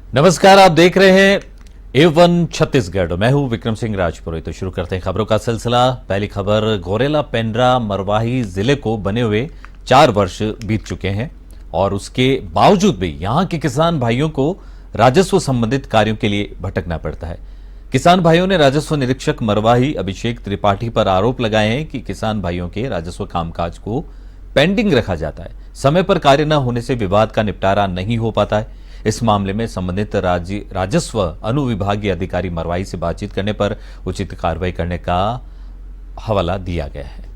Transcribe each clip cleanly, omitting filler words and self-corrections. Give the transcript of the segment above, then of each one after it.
नमस्कार, आप देख रहे हैं A1 छत्तीसगढ़। मैं हूं विक्रम सिंह राजपुरोहित। तो शुरू करते हैं खबरों का सिलसिला। पहली खबर, गौरेला पेंड्रा मरवाही जिले को बने हुए 4 वर्ष बीत चुके हैं और उसके बावजूद भी यहां के किसान भाइयों को राजस्व संबंधित कार्यों के लिए भटकना पड़ता है। किसान भाइयों ने राजस्व निरीक्षक मरवाही अभिषेक त्रिपाठी पर आरोप लगाए हैं कि किसान भाइयों के राजस्व कामकाज को पेंडिंग रखा जाता है। समय पर कार्य न होने से विवाद का निपटारा नहीं हो पाता है। इस मामले में संबंधित राजस्व अनुविभागीय अधिकारी मरवाही से बातचीत करने पर उचित कार्रवाई करने का हवाला दिया गया है।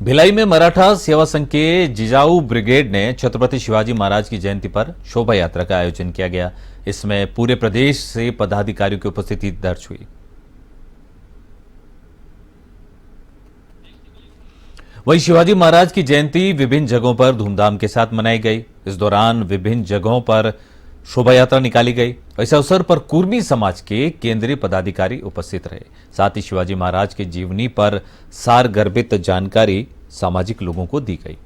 भिलाई में मराठा सेवा संघ के जिजाऊ ब्रिगेड ने छत्रपति शिवाजी महाराज की जयंती पर शोभा यात्रा का आयोजन किया गया। इसमें पूरे प्रदेश से पदाधिकारियों की उपस्थिति दर्ज हुई। वहीं शिवाजी महाराज की जयंती विभिन्न जगहों पर धूमधाम के साथ मनाई गई। इस दौरान विभिन्न जगहों पर शोभा यात्रा निकाली गई। इस अवसर पर कुर्मी समाज के केंद्रीय पदाधिकारी उपस्थित रहे। साथ ही शिवाजी महाराज की जीवनी पर सारगर्भित जानकारी सामाजिक लोगों को दी गई।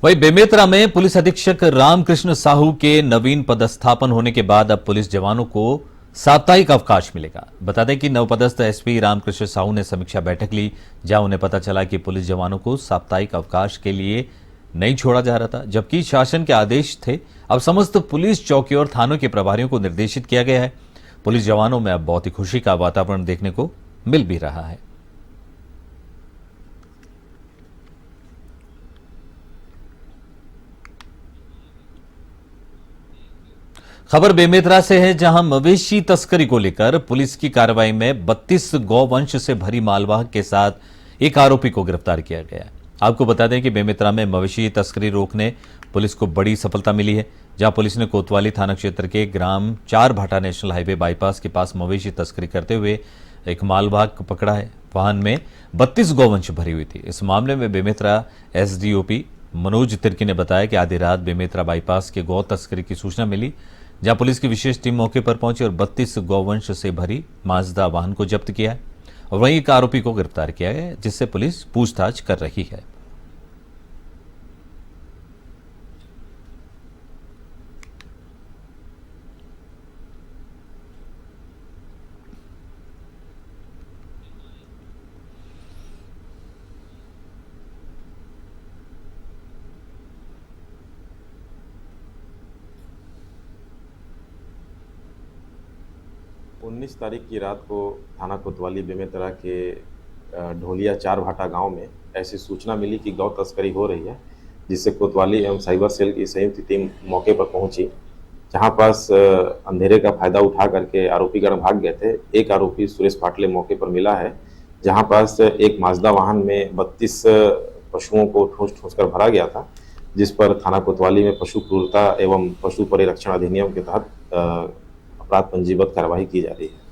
वहीं बेमेतरा में पुलिस अधीक्षक रामकृष्ण साहू के नवीन पदस्थापन होने के बाद अब पुलिस जवानों को साप्ताहिक अवकाश मिलेगा। बता दें कि नवपदस्थ एसपी रामकृष्ण साहू ने समीक्षा बैठक ली, जहां उन्हें पता चला कि पुलिस जवानों को साप्ताहिक अवकाश के लिए नहीं छोड़ा जा रहा था, जबकि शासन के आदेश थे। अब समस्त पुलिस चौकी और थानों के प्रभारियों को निर्देशित किया गया है। पुलिस जवानों में अब बहुत ही खुशी का वातावरण देखने को मिल भी रहा है। खबर बेमेतरा से है, जहां मवेशी तस्करी को लेकर पुलिस की कार्रवाई में 32 गौवंश से भरी मालवाहक के साथ एक आरोपी को गिरफ्तार किया गया है। आपको बता दें कि बेमेतरा में मवेशी तस्करी रोकने पुलिस को बड़ी सफलता मिली है, जहां पुलिस ने कोतवाली थाना क्षेत्र के ग्राम 4 भाटा नेशनल हाईवे बाईपास के पास मवेशी तस्करी करते हुए एक मालवाहक पकड़ा है। वाहन में 32 गौवंश भरी हुई थी। इस मामले में बेमेतरा एसडीओपी मनोज तिर्की ने बताया कि आधी रात बेमेतरा बाईपास के गौ तस्करी की सूचना मिली, जहां पुलिस की विशेष टीम मौके पर पहुंची और 32 गौवंश से भरी माजदा वाहन को जब्त किया है और वहीं एक आरोपी को गिरफ्तार किया है, जिससे पुलिस पूछताछ कर रही है। उन्नीस तारीख की रात को थाना कोतवाली बेमेतरा के ढोलिया 4 भाटा गांव में ऐसी सूचना मिली कि गौ तस्करी हो रही है, जिससे कोतवाली एवं साइबर सेल की संयुक्त टीम मौके पर पहुंची। जहां पास अंधेरे का फायदा उठा करके आरोपीगण भाग गए थे। एक आरोपी सुरेश पाटले मौके पर मिला है, जहां पास एक माजदा वाहन में 32 पशुओं को ठूस ठूस कर भरा गया था, जिस पर थाना कोतवाली में पशु क्रूरता एवं पशु परिरक्षण अधिनियम के तहत अपराध पंजीबद्ध कार्रवाई की जा रही है।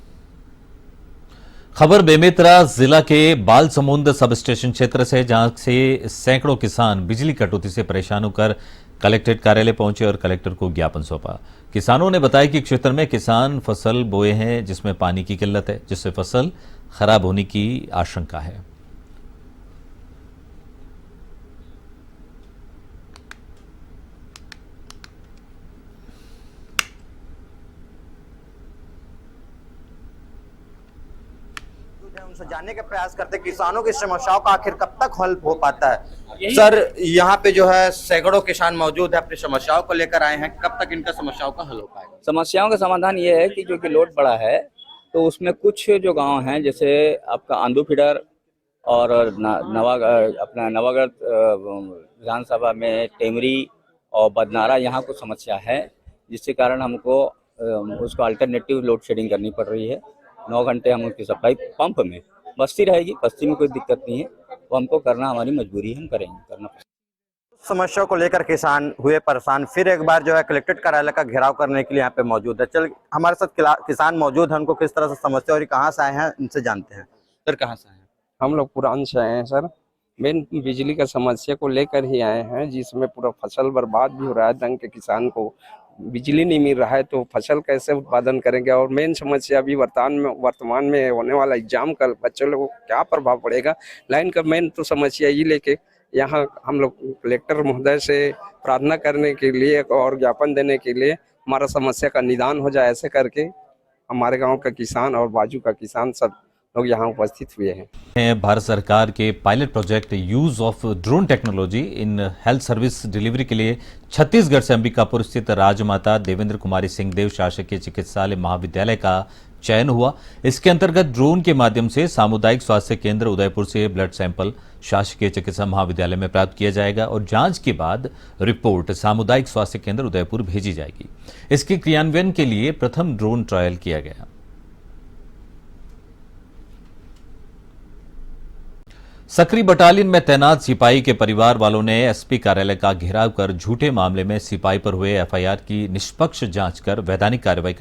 खबर बेमेतरा जिला के बालसमुंद सब स्टेशन क्षेत्र से, जहां से सैकड़ों किसान बिजली कटौती से परेशान होकर कलेक्ट्रेट कार्यालय पहुंचे और कलेक्टर को ज्ञापन सौंपा। किसानों ने बताया कि क्षेत्र में किसान फसल बोए हैं, जिसमें पानी की किल्लत है, जिससे फसल खराब होने की आशंका है। उनसे जानने का प्रयास करते किसानों की समस्याओं का आखिर कब तक हल हो पाता है। सर, यहाँ पे जो है सैकड़ों किसान मौजूद है, अपनी समस्याओं को लेकर आए हैं, कब तक इनका समस्याओं का हल हो पाएगा? समस्याओं का समाधान ये है कि जो कि लोड बड़ा है, तो उसमें कुछ जो गांव हैं, जैसे आपका आंदू फीडर और अपना नवागढ़ विधानसभा में टेमरी और बदनारा, यहाँ कुछ समस्या है, जिसके कारण हमको उसको अल्टरनेटिव लोड शेडिंग करनी पड़ रही है। 9 घंटे हम उसकी सप्लाई पंप में, बस्ती रहेगी, बस्ती में कोई दिक्कत नहीं है, वो हमको करना हमारी मजबूरी है, हम करेंगे, करना। समस्या को लेकर किसान हुए परेशान, फिर एक बार जो है कलेक्ट्रेट कार्यालय का घेराव करने के लिए यहाँ पे मौजूद है। चल हमारे साथ किसान मौजूद है, उनको किस तरह से समस्या और कहाँ से आए हैं इनसे जानते हैं। सर कहाँ से आए हैं? हम लोग पुरान से आए हैं सर। मेन बिजली का समस्या को लेकर ही आए हैं, जिसमें पूरा फसल बर्बाद भी हो रहा है। ढंग के किसान को बिजली नहीं मिल रहा है तो फसल कैसे उत्पादन करेंगे। और मेन समस्या अभी वर्तमान में होने वाला एग्जाम का बच्चों लोगों को क्या प्रभाव पड़ेगा, लाइन का मेन तो समस्या ये लेके यहाँ हम लोग कलेक्टर महोदय से प्रार्थना करने के लिए और ज्ञापन देने के लिए हमारा समस्या का निदान हो जाए, ऐसे करके हमारे गाँव का किसान और बाजू का किसान सब लोग यहाँ उपस्थित हुए हैं। भारत सरकार के pilot project use of drone technology in health service delivery के लिए छत्तीसगढ़ से अंबिकापुर स्थित राजमाता देवेंद्र कुमारी सिंहदेव शासकीय चिकित्सालय महाविद्यालय का चयन हुआ। इसके अंतर्गत ड्रोन के माध्यम से सामुदायिक स्वास्थ्य केंद्र उदयपुर से ब्लड सैंपल शासकीय चिकित्सा महाविद्यालय में प्राप्त किया जाएगा और जांच के बाद रिपोर्ट सामुदायिक स्वास्थ्य केंद्र उदयपुर भेजी जाएगी। इसके क्रियान्वयन के लिए प्रथम ड्रोन ट्रायल किया गया। सक्रिय बटालियन में तैनात सिपाही के परिवार वालों ने एसपी कार्यालय का घेराव कर झूठे मामले में सिपाही पर हुए एफआईआर की निष्पक्ष जांच कर वैधानिक कार्रवाई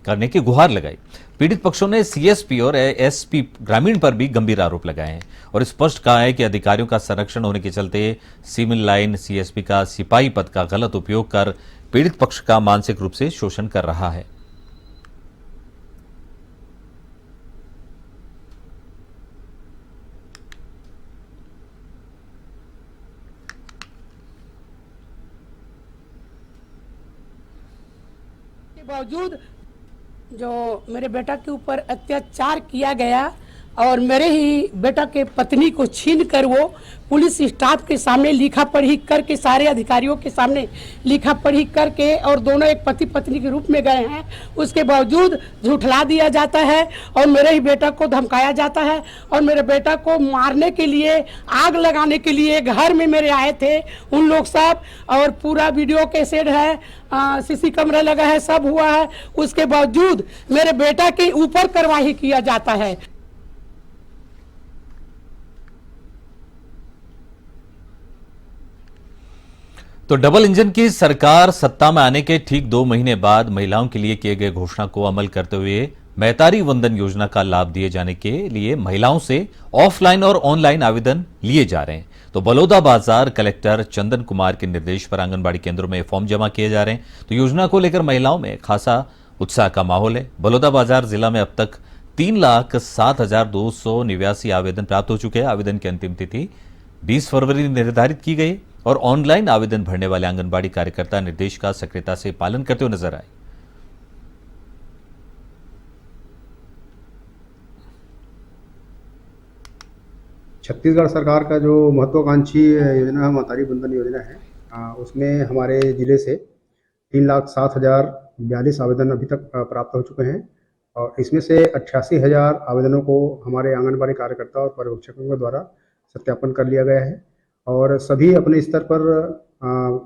करने की गुहार लगाई। पीड़ित पक्षों ने सीएसपी और एसपी ग्रामीण पर भी गंभीर आरोप लगाए हैं और स्पष्ट कहा है कि अधिकारियों का संरक्षण होने के चलते सिविल लाइन सीएसपी का सिपाही पद का गलत उपयोग कर पीड़ित पक्ष का मानसिक रूप से शोषण कर रहा है। के बावजूद जो मेरे बेटा के ऊपर अत्याचार किया गया और मेरे ही बेटा के पत्नी को छीन कर वो पुलिस स्टाफ के सामने लिखा पढ़ी करके, सारे अधिकारियों के सामने लिखा पढ़ी करके, और दोनों एक पति पत्नी के रूप में गए हैं, उसके बावजूद झूठला दिया जाता है और मेरे ही बेटा को धमकाया जाता है और मेरे बेटा को मारने के लिए, आग लगाने के लिए घर में मेरे आए थे उन लोग सब, और पूरा वीडियो कैसेट है, सीसी कैमरा लगा है, सब हुआ है। उसके बावजूद मेरे बेटा के ऊपर कार्रवाई किया जाता है। तो डबल इंजन की सरकार सत्ता में आने के ठीक 2 महीने बाद महिलाओं के लिए किए गए घोषणा को अमल करते हुए मैतारी वंदन योजना का लाभ दिए जाने के लिए महिलाओं से ऑफलाइन और ऑनलाइन आवेदन लिए जा रहे हैं। तो बलौदाबाजार कलेक्टर चंदन कुमार के निर्देश पर आंगनबाड़ी केंद्रों में फॉर्म जमा किए जा रहे हैं। तो योजना को लेकर महिलाओं में खासा उत्साह का माहौल है। बलौदाबाजार जिला में अब तक 3,07,289 आवेदन प्राप्त हो चुके हैं। आवेदन की अंतिम तिथि 20 फरवरी निर्धारित की गई और ऑनलाइन आवेदन भरने वाले आंगनबाड़ी कार्यकर्ता निर्देश का सक्रियता से पालन करते हुए नजर आए। छत्तीसगढ़ सरकार का जो महत्वाकांक्षी योजना महतारी बंधन योजना है, उसमें हमारे जिले से 3,07,042 आवेदन अभी तक प्राप्त हो चुके हैं और इसमें से 88,000 आवेदनों को हमारे आंगनबाड़ी कार्यकर्ता और पर्यवेक्षकों के द्वारा सत्यापन कर लिया गया है और सभी अपने स्तर पर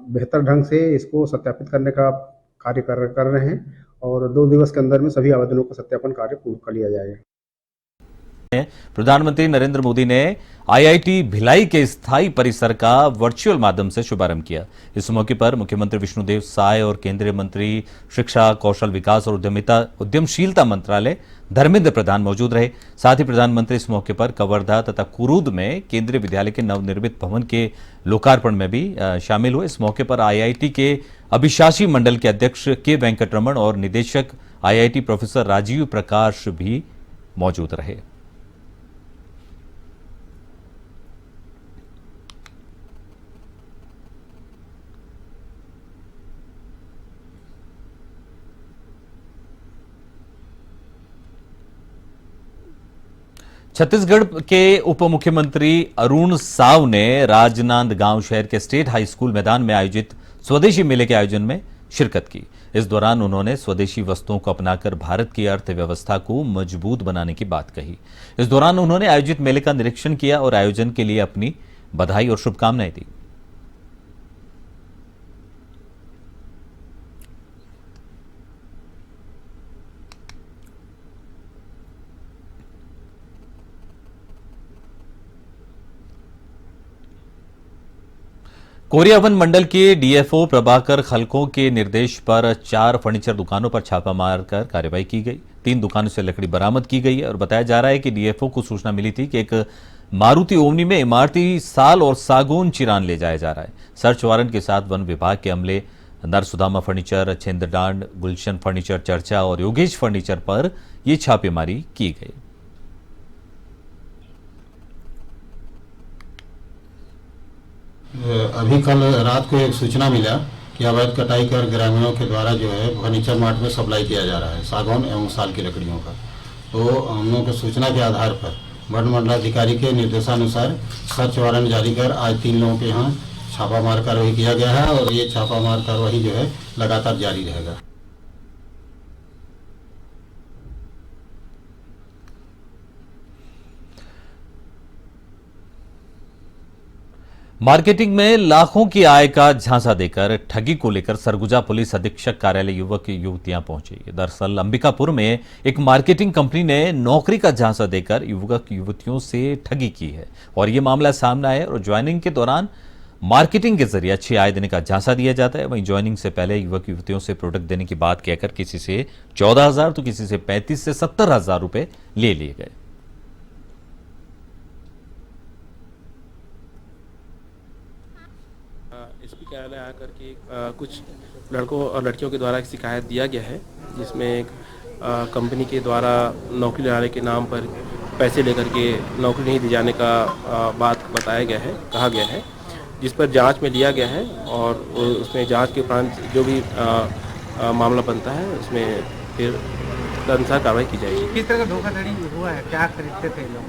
बेहतर ढंग से इसको सत्यापित करने का कार्य कर रहे हैं और 2 दिवस के अंदर में सभी आवेदनों का सत्यापन कार्य पूर्ण कर लिया जाएगा। प्रधानमंत्री नरेंद्र मोदी ने आईआईटी भिलाई के स्थायी परिसर का वर्चुअल माध्यम से शुभारंभ किया। इस मौके पर मुख्यमंत्री विष्णुदेव साय और केंद्रीय मंत्री शिक्षा, कौशल विकास और उद्यमशीलता मंत्रालय धर्मेंद्र प्रधान मौजूद रहे। साथ ही प्रधानमंत्री इस मौके पर कवर्धा तथा कुरूद में केंद्रीय विद्यालय के नवनिर्मित भवन के लोकार्पण में भी शामिल हुए। इस मौके पर आईआईटी के अभिशासी मंडल के अध्यक्ष के वेंकटरमण और निदेशक आईआईटी प्रोफेसर राजीव प्रकाश भी मौजूद रहे। छत्तीसगढ़ के उप मुख्यमंत्री अरुण साव ने राजनांदगांव शहर के स्टेट हाई स्कूल मैदान में आयोजित स्वदेशी मेले के आयोजन में शिरकत की। इस दौरान उन्होंने स्वदेशी वस्तुओं को अपनाकर भारत की अर्थव्यवस्था को मजबूत बनाने की बात कही। इस दौरान उन्होंने आयोजित मेले का निरीक्षण किया और आयोजन के लिए अपनी बधाई और शुभकामनाएं दी। कोरिया वन मंडल के डीएफओ प्रभाकर खलको के निर्देश पर 4 फर्नीचर दुकानों पर छापा मारकर कार्रवाई की गई। 3 दुकानों से लकड़ी बरामद की गई है और बताया जा रहा है कि डीएफओ को सूचना मिली थी कि एक मारुति ओमनी में इमारती साल और सागौन चिरान ले जाया जा रहा है। सर्च वारंट के साथ वन विभाग के अमले नरसुदामा फर्नीचर, छेंदडांड, गुलशन फर्नीचर, चर्चा और योगेश फर्नीचर पर यह छापेमारी की गई। अभी कल रात को एक सूचना मिला कि अवैध कटाई कर ग्रामीणों के द्वारा जो है फर्नीचर मार्ट में सप्लाई किया जा रहा है सागौन एवं साल की लकड़ियों का। तो हम लोगों की सूचना के आधार पर वन मंडलाधिकारी के निर्देशानुसार सर्च वारंट जारी कर आज 3 लोगों के यहाँ छापामार कार्रवाई किया गया है और ये छापामार कार्रवाई जो है लगातार जारी रहेगा। मार्केटिंग में लाखों की आय का झांसा देकर ठगी को लेकर सरगुजा पुलिस अधीक्षक कार्यालय युवक युवतियां पहुंची। दरअसल अंबिकापुर में एक मार्केटिंग कंपनी ने नौकरी का झांसा देकर युवक युवतियों से ठगी की है और यह मामला सामने आया और ज्वाइनिंग के दौरान मार्केटिंग के जरिए अच्छी आय देने का झांसा दिया जाता है। वहीं ज्वाइनिंग से पहले युवक युवतियों से प्रोडक्ट देने की बात कहकर किसी से 14,000 तो किसी से 35 से 70,000 रुपए ले लिए गए। एसपी कार्यालय आकर के कुछ लड़कों और लड़कियों के द्वारा एक शिकायत दिया गया है, जिसमें एक कंपनी के द्वारा नौकरी दिलाने के नाम पर पैसे लेकर के नौकरी नहीं दी जाने का बात बताया गया है, कहा गया है, जिस पर जांच में लिया गया है और उसमें जांच के उपरांत जो भी मामला बनता है उसमें फिर अनुसार कार्रवाई की जाएगी। किस तरह का धोखाधड़ी हुआ है, क्या खरीदते थे लोग?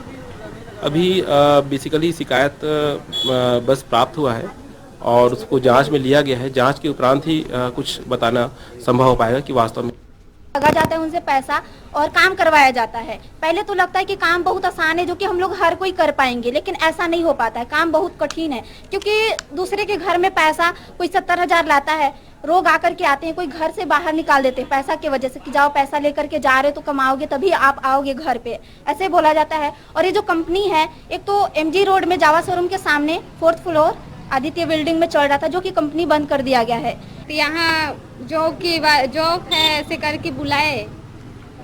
अभी बेसिकली शिकायत बस प्राप्त हुआ है और उसको जांच में लिया गया है। जांच के उपरांत ही कुछ बताना संभव हो पाएगा कि वास्तव में लगा जाता है उनसे पैसा और काम करवाया जाता है। पहले तो लगता है कि काम बहुत आसान है, जो कि हम लोग हर कोई कर पाएंगे, लेकिन ऐसा नहीं हो पाता है। काम बहुत कठिन है, क्योंकि दूसरे के घर में पैसा कोई 70,000 लाता है, रोग आकर के आते हैं, कोई घर से बाहर निकाल देते हैं पैसा की वजह से कि जाओ पैसा लेकर के जा रहे हो तो कमाओगे तभी आप आओगे घर पे, ऐसे बोला जाता है। और ये जो कंपनी है, एक तो MG रोड में जावा शोरूम के सामने 4th फ्लोर आदित्य बिल्डिंग में चल रहा था, जो कि कंपनी बंद कर दिया गया है। यहाँ जॉब है ऐसे करके बुलाए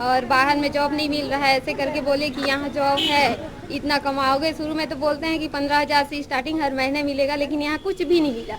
और बाहर में जॉब नहीं मिल रहा है, ऐसे करके बोले कि यहाँ जॉब है, इतना कमाओगे। शुरू में तो बोलते हैं कि 15,000 से स्टार्टिंग हर महीने मिलेगा, लेकिन यहाँ कुछ भी नहीं मिला।